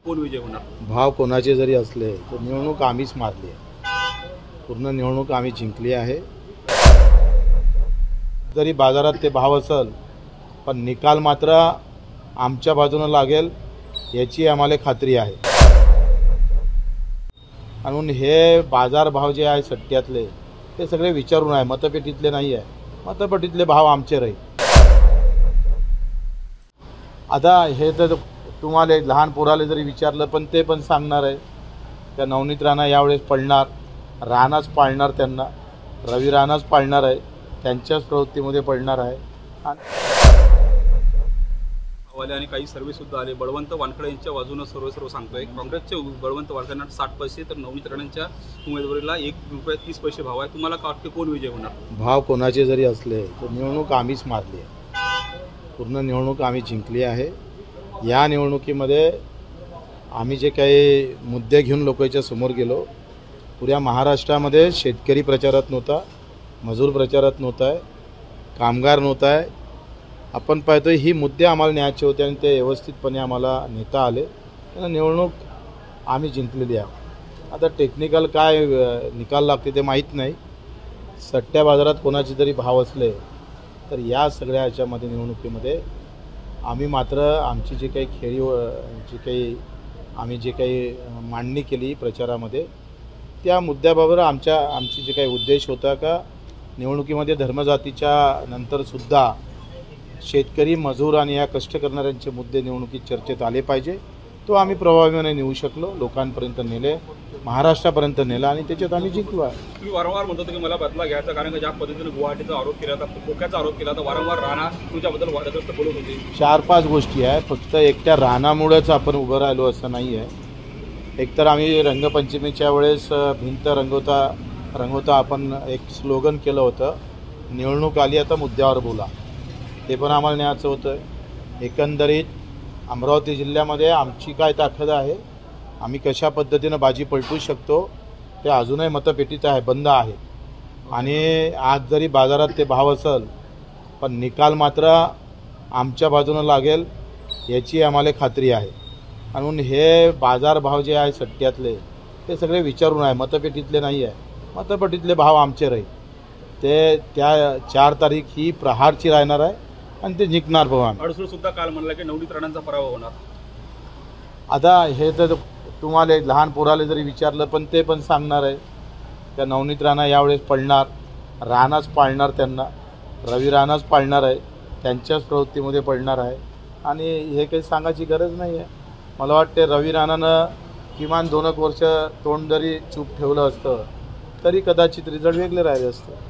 कोण विजय होणार? भाव कोणाचे जरी असले तर निवडणूक आम्हीच मारली आहे. पूर्ण निवडणूक आम्ही जिंकली आहे. जरी बाजारात ते भाव असेल पण निकाल मात्र आमच्या बाजूने लागेल याची आम्हाला खात्री आहे. म्हणून हे बाजार भाव जे आहे सट्ट्यातले ते सगळे विचारून आहे, मतपेटीतले नाही आहे. मतपेटीतले भाव आमचे राहील. आता हे तर तुम्हाला लहान पोराले जरी विचारलं पण ते पण सांगणार आहे त्या नवनीत राणा यावेळेस पडणार, राणाच पाळणार, त्यांना रवी राणाच पाळणार आहे, त्यांच्याच प्रवृत्तीमध्ये पडणार आहे. हवाले आणि काही सर्वे सुद्धा आले. बळवंत वानखडे यांच्या बाजूने सर्व सांगतोय. काँग्रेसचे बळवंत वानखडेंना 60 पैसे तर नवनीत राणांच्या उमेदवारीला ₹1.30 भाव आहे. तुम्हाला काय वाटते कोण विजय होणार? भाव कोणाचे जरी असले तर निवडणूक आम्हीच मारली आहे. पूर्ण निवडणूक आम्ही जिंकली आहे. या निवडणुकीमध्ये आम्ही जे काही मुद्दे घेऊन लोकांच्या समोर गेलो, पुऱ्या महाराष्ट्रामध्ये शेतकरी प्रचारात नव्हता, मजूर प्रचारात नव्हता आहे, कामगार नव्हता आहे. आपण पाहतोय ही मुद्दे आम्हाला न्यायचे होते आणि ते व्यवस्थितपणे आम्हाला नेता आले. त्यानं निवडणूक आम्ही जिंकलेली आहे. आता टेक्निकल काय निकाल लागते ते माहीत नाही. सट्ट्या बाजारात कोणाचे जरी भाव असले तर या सगळ्या ह्याच्यामध्ये निवडणुकीमध्ये आम्ही मात्र आमची जे काही आम्ही जे काही मांडणी केली प्रचारामध्ये त्या मुद्द्याबाबत आमची जे काही उद्देश होता का निवडणुकीमध्ये धर्मजातीच्या नंतरसुद्धा शेतकरी, मजूर आणि या कष्ट करणाऱ्यांचे मुद्दे निवडणुकीत चर्चेत आले पाहिजे. तो आम्ही प्रभावीपणे नेऊ शकलो, लोकांपर्यंत नेले, महाराष्ट्रापर्यंत नेला आणि त्याच्यात आम्ही जिंकलो आहे. तुम्ही वारंवार म्हणतो की मला बदला घ्यायचा, कारण ज्या पद्धतीने गुवाहाटीचा आरोप केला होता, धोक्याचा आरोप केला होता, वारंवार राणा तुमच्याबद्दल वादग्रस्त बोलत होते. 4-5 गोष्टी आहे. फक्त एकट्या राणामुळेच आपण उभं राहिलो असं नाही आहे. एकतर आम्ही रंगपंचमीच्या वेळेस भिंत रंगवता आपण एक स्लोगन केलं होतं, निवडणूक आली आता मुद्द्यावर बोला. ते पण आम्हाला न्यायचं होतं. एकंदरीत अमरावती जिल्ह्यामध्ये आमची काय ताकद आहे, आम्ही कशा पद्धतीनं बाजी पलटू शकतो ते अजूनही मतपेटीत आहे, बंद आहे. आणि आज जरी बाजारात ते भाव असेल पण निकाल मात्र आमच्या बाजूने लागेल याची आम्हाला खात्री आहे. म्हणून हे बाजार भाव जे आहे सट्ट्यातले ते सगळे विचारून आहे, मतपेटीतले नाही आहे. मतपेटीतले भाव आमचे राहील. ते त्या 4 तारीख ही प्रहारची राहणार आहे आणि ते जिंकणार भवन. अडसूळ सुद्धा काल म्हणला की नवनीत राणांचा पराभव होणार. आता हे तर तुम्हाला लहान पोराले जरी विचारलं पण ते पण सांगणार आहे त्या नवनीत राणा यावेळेस पडणार, राणाच पाळणार, त्यांना रवी राणाच पाळणार आहे, त्यांच्याच प्रवृत्तीमध्ये पडणार आहे. आणि हे काही सांगायची गरज नाही आहे. मला वाटते रवी राणानं किमान 2 वर्ष तोंड जरी चूप ठेवलं असतं तरी कदाचित रिझल्ट वेगळे राहिले असतं.